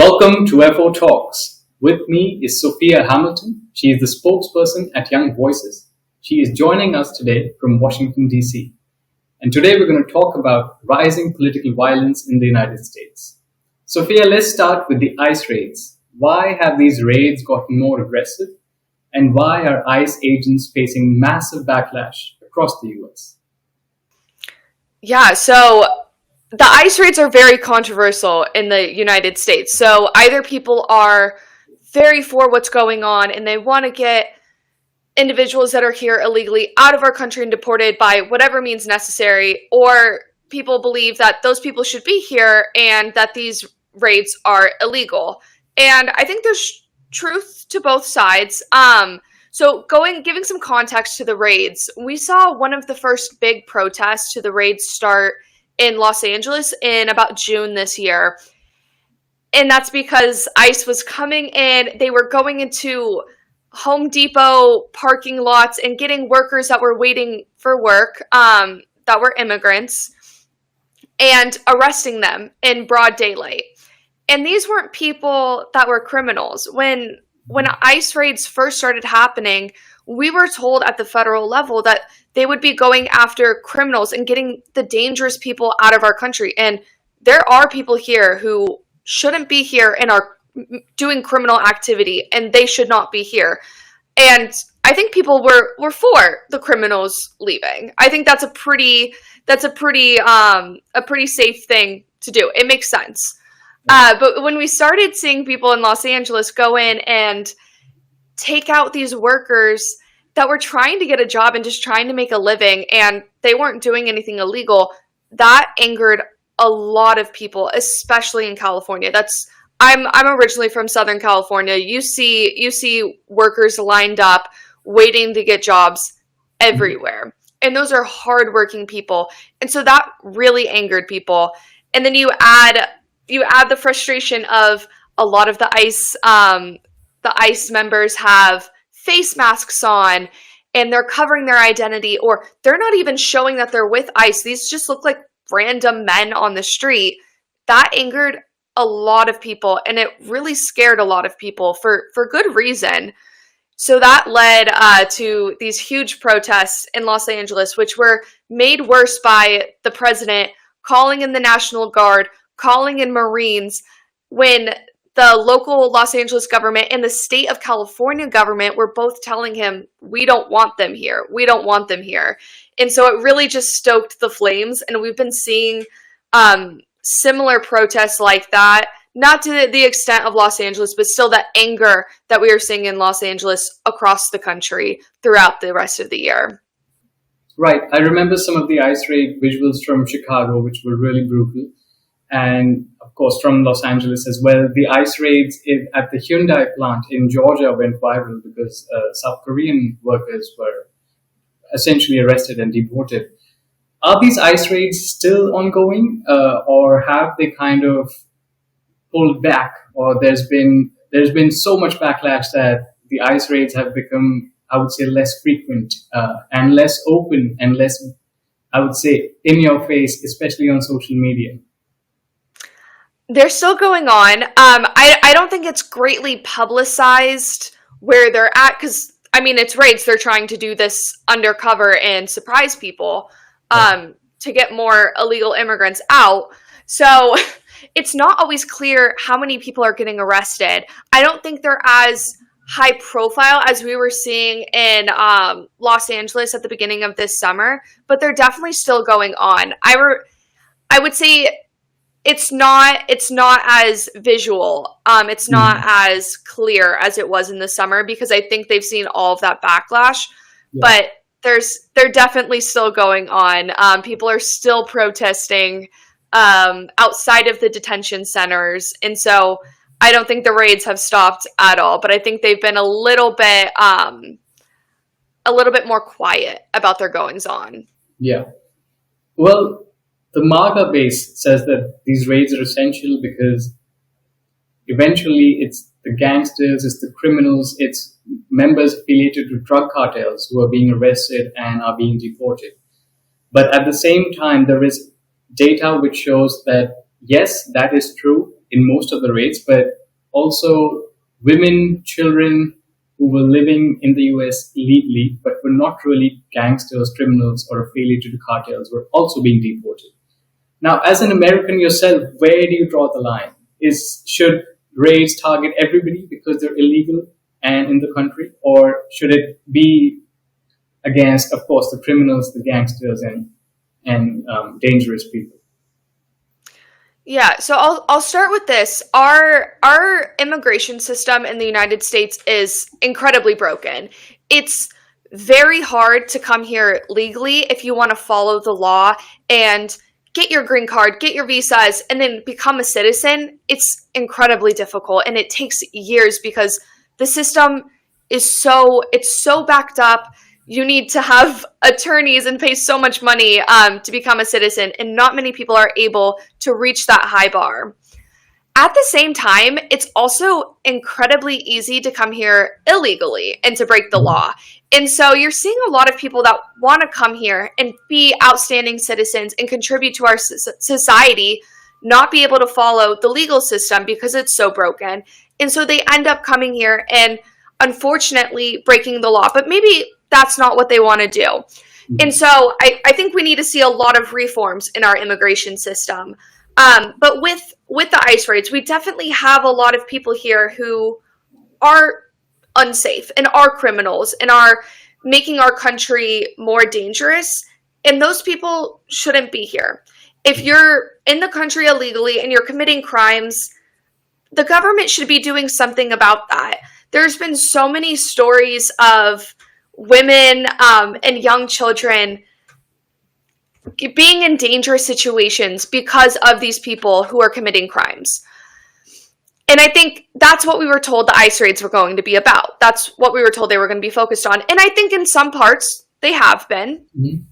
Welcome to FO Talks. With me is Sophia Hamilton. She is the spokesperson at Young Voices. She is joining us today from Washington, D.C. And today we're going to talk about rising political violence in the United States. Sophia, let's start with the ICE raids. Why have these raids gotten more aggressive? And why are ICE agents facing massive backlash across the U.S.? Yeah, so the ICE raids are very controversial in the United States. So either people are very for what's going on and they want to get individuals that are here illegally out of our country and deported by whatever means necessary, or people believe that those people should be here and that these raids are illegal. And I think there's truth to both sides. Giving some context to the raids, we saw one of the first big protests to the raids start in Los Angeles in about June this year. And that's because ICE was coming in, they were going into Home Depot parking lots and getting workers that were waiting for work, that were immigrants, and arresting them in broad daylight. And these weren't people that were criminals. When ICE raids first started happening, we were told at the federal level that they would be going after criminals and getting the dangerous people out of our country. And there are people here who shouldn't be here and are doing criminal activity, and they should not be here. And I think people were for the criminals leaving. I think that's a pretty safe thing to do. It makes sense. But when we started seeing people in Los Angeles go in and take out these workers that were trying to get a job and just trying to make a living, and they weren't doing anything illegal, that angered a lot of people, especially in California. I'm originally from Southern California. You see workers lined up waiting to get jobs everywhere. And those are hardworking people. And so that really angered people. And then you add the frustration of a lot of the ICE members have face masks on and they're covering their identity, or they're not even showing that they're with ICE. These just look like random men on the street. That angered a lot of people, and it really scared a lot of people for good reason. So that led to these huge protests in Los Angeles, which were made worse by the president calling in the National Guard, calling in Marines, when the local Los Angeles government and the state of California government were both telling him, we don't want them here. We don't want them here. And so it really just stoked the flames. And we've been seeing similar protests like that, not to the extent of Los Angeles, but still that anger that we are seeing in Los Angeles across the country throughout the rest of the year. Right. I remember some of the ICE raid visuals from Chicago, which were really brutal. And of course, from Los Angeles as well. The ICE raids at the Hyundai plant in Georgia went viral because South Korean workers were essentially arrested and deported. Are these ICE raids still ongoing, or have they kind of pulled back? Or there's been so much backlash that the ICE raids have become, I would say, less frequent and less open and less, I would say, in your face, especially on social media. They're still going on. I don't think it's greatly publicized where they're at, because, I mean, it's raids. They're trying to do this undercover and surprise people to get more illegal immigrants out. So it's not always clear how many people are getting arrested. I don't think they're as high profile as we were seeing in Los Angeles at the beginning of this summer, but they're definitely still going on. I would say it's not as visual. It's not as clear as it was in the summer, because I think they've seen all of that backlash. Yeah. But they're definitely still going on. People are still protesting outside of the detention centers, and so I don't think the raids have stopped at all. But I think they've been a little bit more quiet about their goings on. Yeah. Well, the MAGA base says that these raids are essential because eventually it's the gangsters, it's the criminals, it's members affiliated to drug cartels who are being arrested and are being deported. But at the same time, there is data which shows that, yes, that is true, in most of the raids, but also women, children who were living in the US legally but were not really gangsters, criminals, or affiliated to cartels were also being deported. Now, as an American yourself, where do you draw the line? Should raids target everybody because they're illegal and in the country, or should it be against, of course, the criminals, the gangsters, and dangerous people? Yeah, so I'll start with this. Our immigration system in the United States is incredibly broken. It's very hard to come here legally if you want to follow the law and get your green card, get your visas, and then become a citizen. It's incredibly difficult, and it takes years because the system is so backed up. You need to have attorneys and pay so much money to become a citizen, and not many people are able to reach that high bar. At the same time, it's also incredibly easy to come here illegally and to break the law. And so you're seeing a lot of people that want to come here and be outstanding citizens and contribute to our society not be able to follow the legal system because it's so broken. And so they end up coming here and unfortunately breaking the law. But maybe that's not what they want to do. And so I think we need to see a lot of reforms in our immigration system. But with the ICE raids, we definitely have a lot of people here who are unsafe and are criminals and are making our country more dangerous. And those people shouldn't be here. If you're in the country illegally and you're committing crimes, the government should be doing something about that. There's been so many stories of women and young children being in dangerous situations because of these people who are committing crimes. And I think that's what we were told the ICE raids were going to be about. That's what we were told they were going to be focused on. And I think in some parts they have been. Mm-hmm.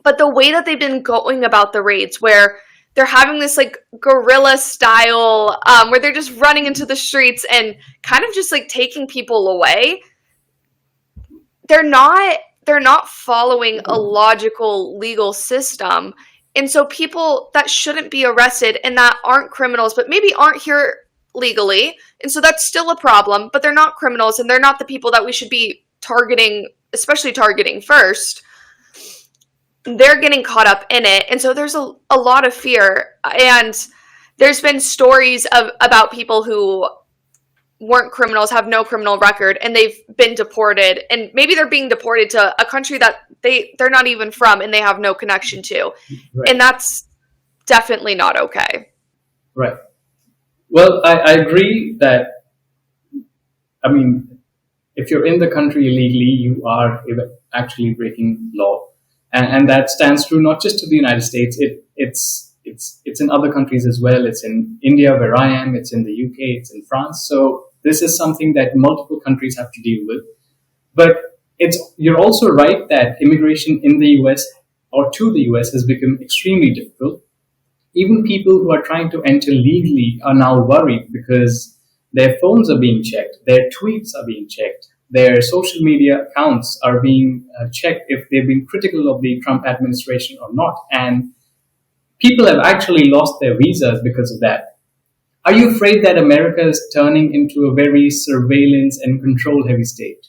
But the way that they've been going about the raids, where they're having this like guerrilla style, where they're just running into the streets and kind of just like taking people away, they're not following a logical legal system. And so people that shouldn't be arrested and that aren't criminals, but maybe aren't here legally, and so that's still a problem, but they're not criminals and they're not the people that we should be targeting, especially targeting first. They're getting caught up in it. And so there's a lot of fear. And there's been stories about people who weren't criminals, have no criminal record, and they've been deported. And maybe they're being deported to a country that they're not even from and they have no connection to. Right. And that's definitely not okay. Right. Well, I agree that, I mean, if you're in the country illegally, you are actually breaking law. And that stands true not just to the United States. It's in other countries as well. It's in India, where I am. It's in the UK. It's in France. So this is something that multiple countries have to deal with. But you're also right that immigration in the US or to the US has become extremely difficult. Even people who are trying to enter legally are now worried because their phones are being checked, their tweets are being checked, their social media accounts are being checked if they've been critical of the Trump administration or not. And people have actually lost their visas because of that. Are you afraid that America is turning into a very surveillance and control heavy state?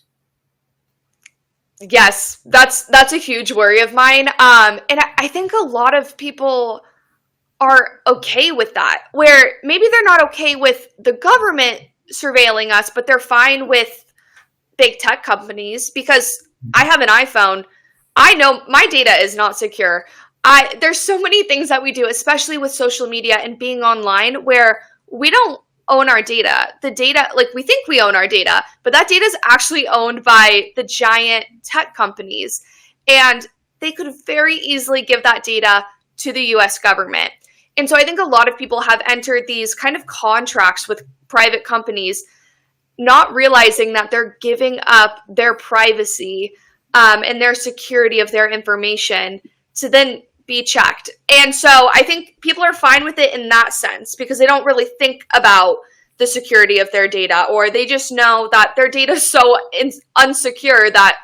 Yes, that's a huge worry of mine. And I think a lot of people are okay with that, where maybe they're not okay with the government surveilling us, but they're fine with big tech companies. Because I have an iPhone, I know my data is not secure. There's so many things that we do, especially with social media and being online, where we don't own our data. The data, like, we think we own our data, but that data is actually owned by the giant tech companies. And they could very easily give that data to the US government. And so I think a lot of people have entered these kind of contracts with private companies, not realizing that they're giving up their privacy and their security of their information to then be checked. And so I think people are fine with it in that sense because they don't really think about the security of their data, or they just know that their data is so unsecure that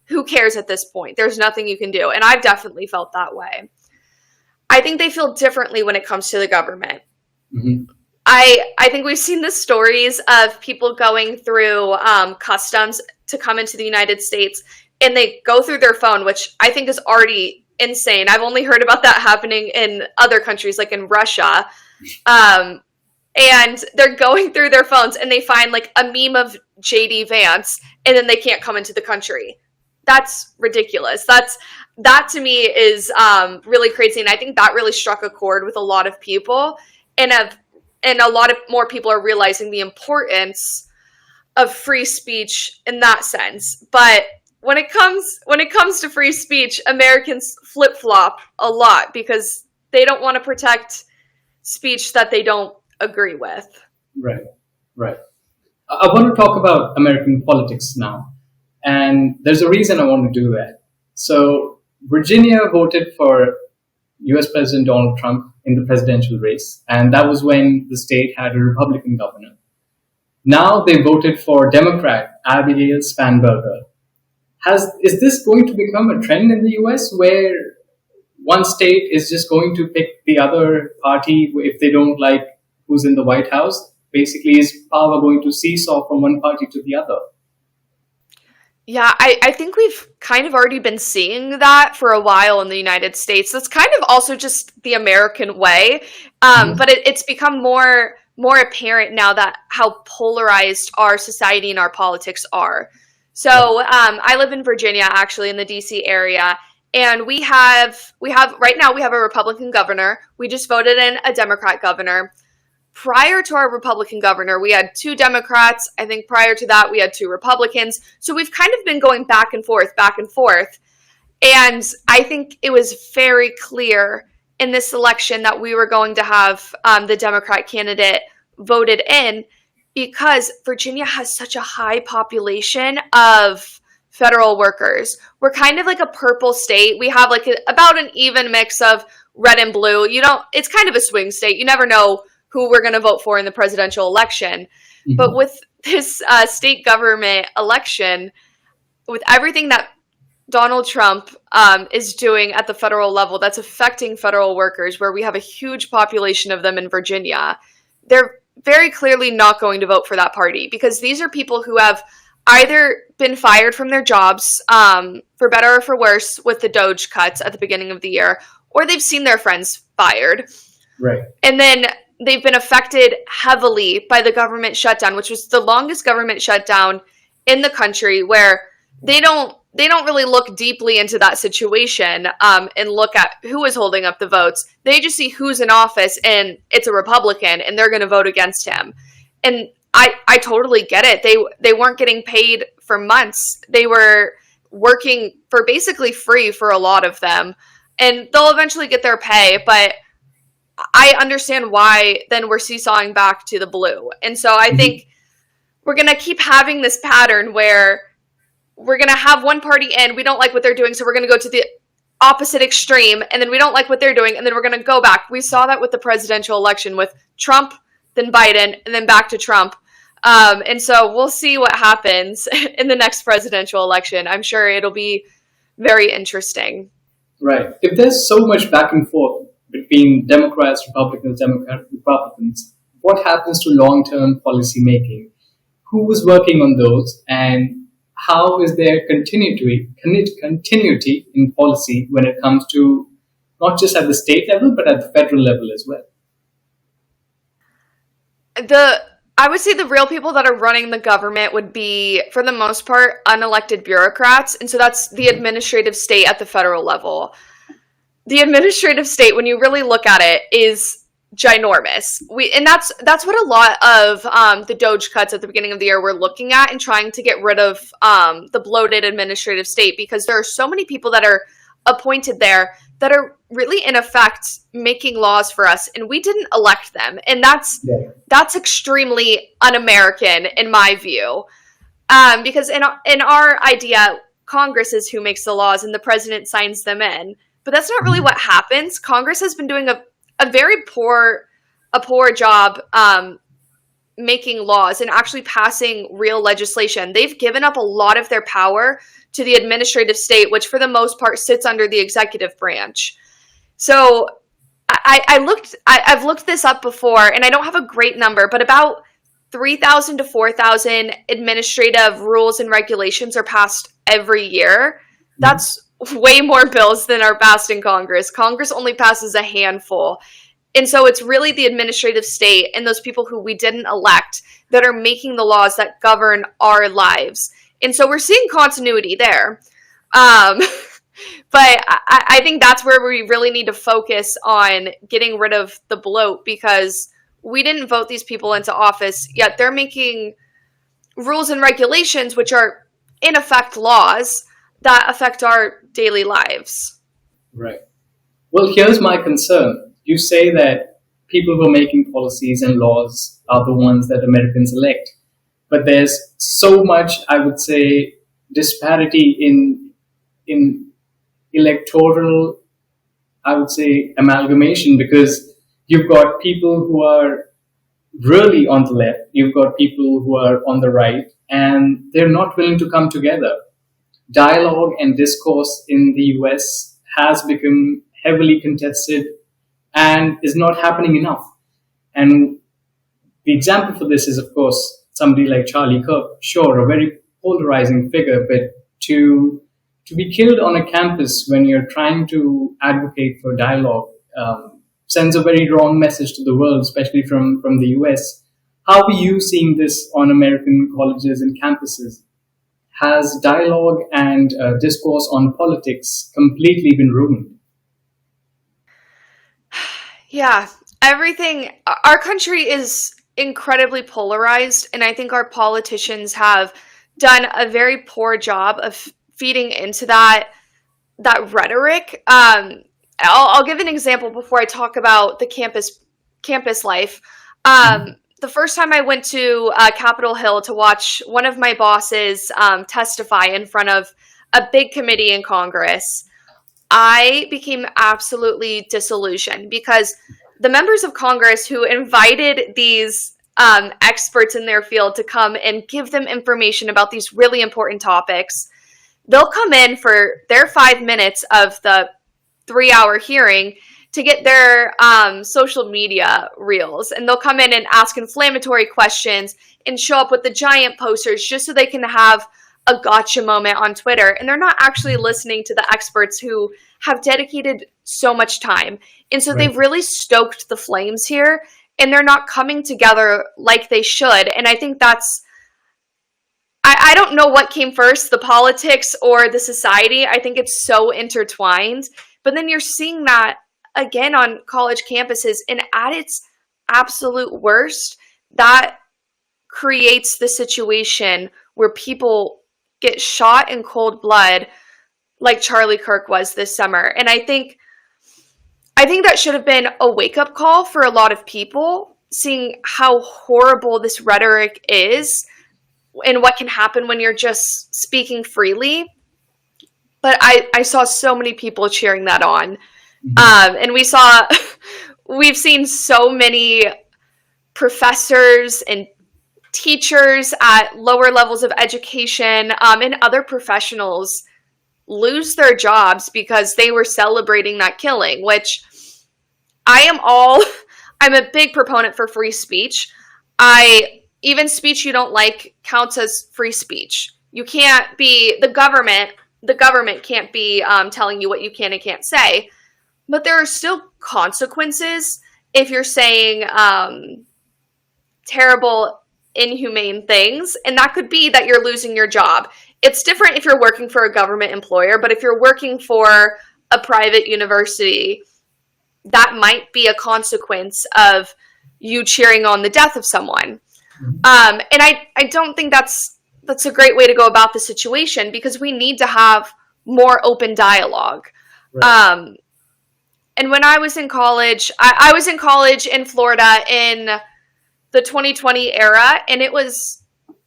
who cares at this point? There's nothing you can do. And I've definitely felt that way. I think they feel differently when it comes to the government. Mm-hmm. I think we've seen the stories of people going through customs to come into the United States, and they go through their phone, which I think is already insane. I've only heard about that happening in other countries, like in Russia. Um, and they're going through their phones and they find like a meme of JD Vance, and then they can't come into the country. That's ridiculous. That to me is really crazy, and I think that really struck a chord with a lot of people, and a lot of more people are realizing the importance of free speech in that sense. But when it comes to free speech, Americans flip flop a lot because they don't want to protect speech that they don't agree with. Right, right. I want to talk about American politics now. And there's a reason I want to do that. So, Virginia voted for US President Donald Trump in the presidential race. And that was when the state had a Republican governor. Now they voted for Democrat Abigail Spanberger. Is this going to become a trend in the US where one state is just going to pick the other party if they don't like who's in the White House? Basically, is power going to seesaw from one party to the other? Yeah, I think we've kind of already been seeing that for a while in the United States. That's kind of also just the American way, but it's become more apparent now that how polarized our society and our politics are. So I live in Virginia, actually, in the DC area, and we have right now we have a Republican governor. We just voted in a Democrat governor. Prior to our Republican governor, we had two Democrats. I think prior to that, we had two Republicans. So we've kind of been going back and forth, back and forth. And I think it was very clear in this election that we were going to have the Democrat candidate voted in because Virginia has such a high population of federal workers. We're kind of like a purple state. We have like about an even mix of red and blue. It's kind of a swing state. You never know who we're going to vote for in the presidential election. Mm-hmm. But with this state government election, with everything that Donald Trump is doing at the federal level that's affecting federal workers, where we have a huge population of them in Virginia, they're very clearly not going to vote for that party because these are people who have either been fired from their jobs, for better or for worse, with the Doge cuts at the beginning of the year, or they've seen their friends fired. Right. And then they've been affected heavily by the government shutdown, which was the longest government shutdown in the country, where they don't really look deeply into that situation and look at who is holding up the votes. They just see who's in office and it's a Republican and they're going to vote against him. And I totally get it. They weren't getting paid for months. They were working for basically free for a lot of them, and they'll eventually get their pay, but I understand why then we're seesawing back to the blue. And so I think we're going to keep having this pattern where we're going to have one party in, we don't like what they're doing, so we're going to go to the opposite extreme, and then we don't like what they're doing, and then we're going to go back. We saw that with the presidential election with Trump, then Biden, and then back to Trump. And so we'll see what happens in the next presidential election. I'm sure it'll be very interesting. Right. If there's so much back and forth between Democrats, Republicans, what happens to long-term policy making? Who is working on those, and how is there continuity in policy when it comes to not just at the state level, but at the federal level as well? I would say the real people that are running the government would be, for the most part, unelected bureaucrats. And so that's the administrative state at the federal level. The administrative state, when you really look at it, is ginormous. And that's what a lot of the Doge cuts at the beginning of the year were looking at and trying to get rid of the bloated administrative state, because there are so many people that are appointed there that are really in effect making laws for us, and we didn't elect them. And that's extremely un-American in my view, because in our idea, Congress is who makes the laws and the president signs them in. But that's not really what happens. Congress has been doing a very poor job making laws and actually passing real legislation. They've given up a lot of their power to the administrative state, which for the most part sits under the executive branch. So I've looked this up before, and I don't have a great number, but about 3,000 to 4,000 administrative rules and regulations are passed every year. Mhm. That's way more bills than are passed in Congress. Congress only passes a handful. And so it's really the administrative state and those people who we didn't elect that are making the laws that govern our lives. And so we're seeing continuity there. Um, but I think that's where we really need to focus on getting rid of the bloat, because we didn't vote these people into office, yet they're making rules and regulations, which are in effect laws that affect our daily lives. Right. Well, here's my concern. You say that people who are making policies and laws are the ones that Americans elect. But there's so much, I would say, disparity in electoral, I would say, amalgamation, because you've got people who are really on the left, you've got people who are on the right, and they're not willing to come together. Dialogue and discourse in the US has become heavily contested and is not happening enough. And the example for this is, of course, somebody like Charlie Kirk. Sure, a very polarizing figure, but to be killed on a campus when you're trying to advocate for dialogue sends a very wrong message to the world, especially from the US. How are you seeing this on American colleges and campuses? Has dialogue and discourse on politics completely been ruined? Yeah, everything. Our country is incredibly polarized, and I think our politicians have done a very poor job of feeding into that rhetoric. I'll give an example before I talk about the campus life. Mhm. The first time I went to Capitol Hill to watch one of my bosses testify in front of a big committee in Congress, I became absolutely disillusioned, because the members of Congress who invited these experts in their field to come and give them information about these really important topics, they'll come in for their 5 minutes of the 3 hour hearing to get their social media reels. And they'll come in and ask inflammatory questions and show up with the giant posters just so they can have a gotcha moment on Twitter. And they're not actually listening to the experts who have dedicated so much time. And so Right. they've really stoked the flames here, and they're not coming together like they should. And I think I don't know what came first, the politics or the society. I think it's so intertwined. But then you're seeing that again on college campuses, and at its absolute worst, that creates the situation where people get shot in cold blood like Charlie Kirk was this summer. And I think that should have been a wake-up call for a lot of people, seeing how horrible this rhetoric is and what can happen when you're just speaking freely. But I saw so many people cheering that on. Mhm. And we've seen so many professors and teachers at lower levels of education and other professionals lose their jobs because they were celebrating that killing, which I am all, I'm a big proponent for free speech. Even speech you don't like counts as free speech. You can't be, the government can't be telling you what you can and can't say, but there are still consequences if you're saying terrible, inhumane things. And that could be that you're losing your job. It's different if you're working for a government employer, but if you're working for a private university, that might be a consequence of you cheering on the death of someone. Mhm. And I don't think that's a great way to go about the situation, because we need to have more open dialogue. Right. Um, and when I was in college, I was in college in Florida in the 2020 era, and it was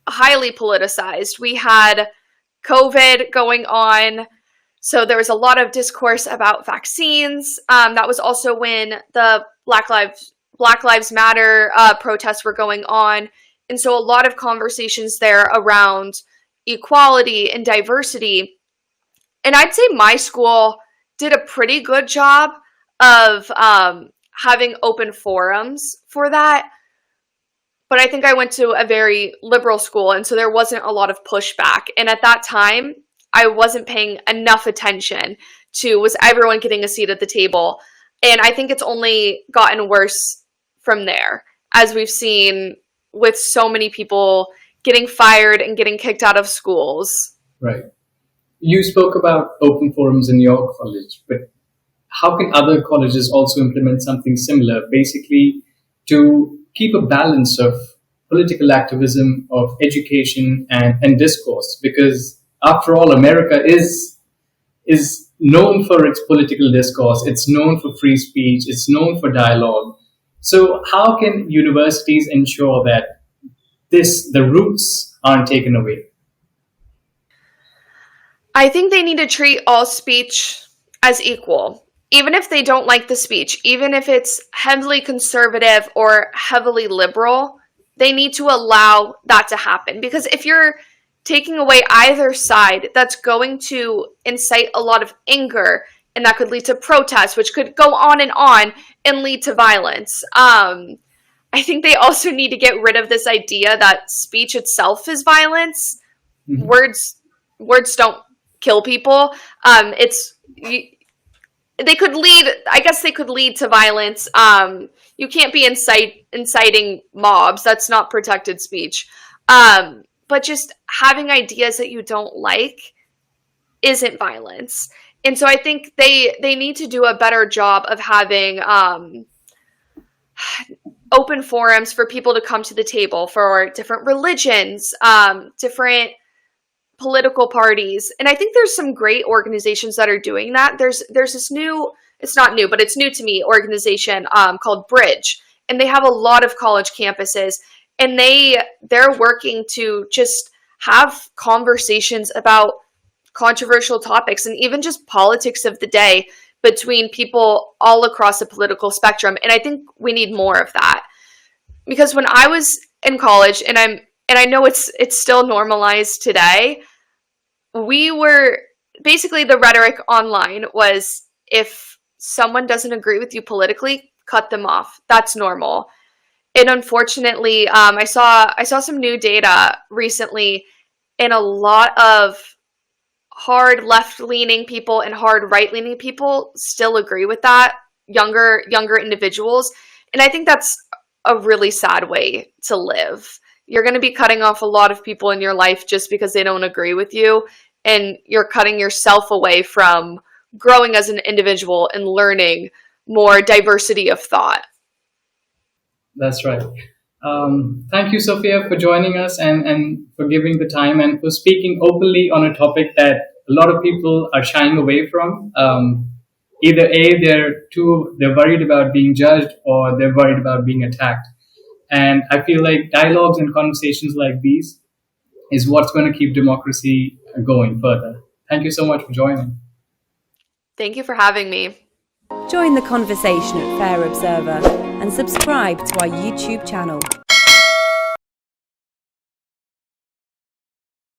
highly politicized. We had COVID going on, so there was a lot of discourse about vaccines. That was also when the Black Lives Matter protests were going on, and so a lot of conversations there around equality and diversity. And I'd say my school did a pretty good job of having open forums for that. But I think I went to a very liberal school, and so there wasn't a lot of pushback. And at that time, I wasn't paying enough attention to, was everyone getting a seat at the table? And I think it's only gotten worse from there, as we've seen with so many people getting fired and getting kicked out of schools. Right. You spoke about open forums in your college, but how can other colleges also implement something similar, basically to keep a balance of political activism, of education and discourse? Because after all, America is known for its political discourse, it's known for free speech, it's known for dialogue. So how can universities ensure that the roots aren't taken away? I think they need to treat all speech as equal. Even if they don't like the speech, even if it's heavily conservative or heavily liberal, they need to allow that to happen. Because if you're taking away either side, that's going to incite a lot of anger, and that could lead to protests, which could go on and lead to violence. I think they also need to get rid of this idea that speech itself is violence. Mm-hmm. Words don't kill people. They could lead, I guess they could lead to violence. You can't be inciting mobs. That's not protected speech. But just having ideas that you don't like isn't violence. And so I think they need to do a better job of having open forums for people to come to the table for different religions, different political parties. And I think there's some great organizations that are doing that. There's this new, it's not new, but it's new to me, organization called Bridge. And they have a lot of college campuses, and they're working to just have conversations about controversial topics and even just politics of the day between people all across the political spectrum. And I think we need more of that. Because when I was in college, and I know it's still normalized today, we were basically, the rhetoric online was, if someone doesn't agree with you politically, cut them off. That's normal. And unfortunately, I saw some new data recently, and a lot of hard left-leaning people and hard right-leaning people still agree with that, younger individuals. And I think that's a really sad way to live. You're going to be cutting off a lot of people in your life just because they don't agree with you, and you're cutting yourself away from growing as an individual and learning more diversity of thought. That's right. Thank you, Sophia, for joining us and for giving the time and for speaking openly on a topic that a lot of people are shying away from. Either they're worried about being judged, or they're worried about being attacked. And I feel like dialogues and conversations like these is what's going to keep democracy going further. Thank you so much for joining. Thank you for having me. Join the conversation at Fair Observer and subscribe to our YouTube channel.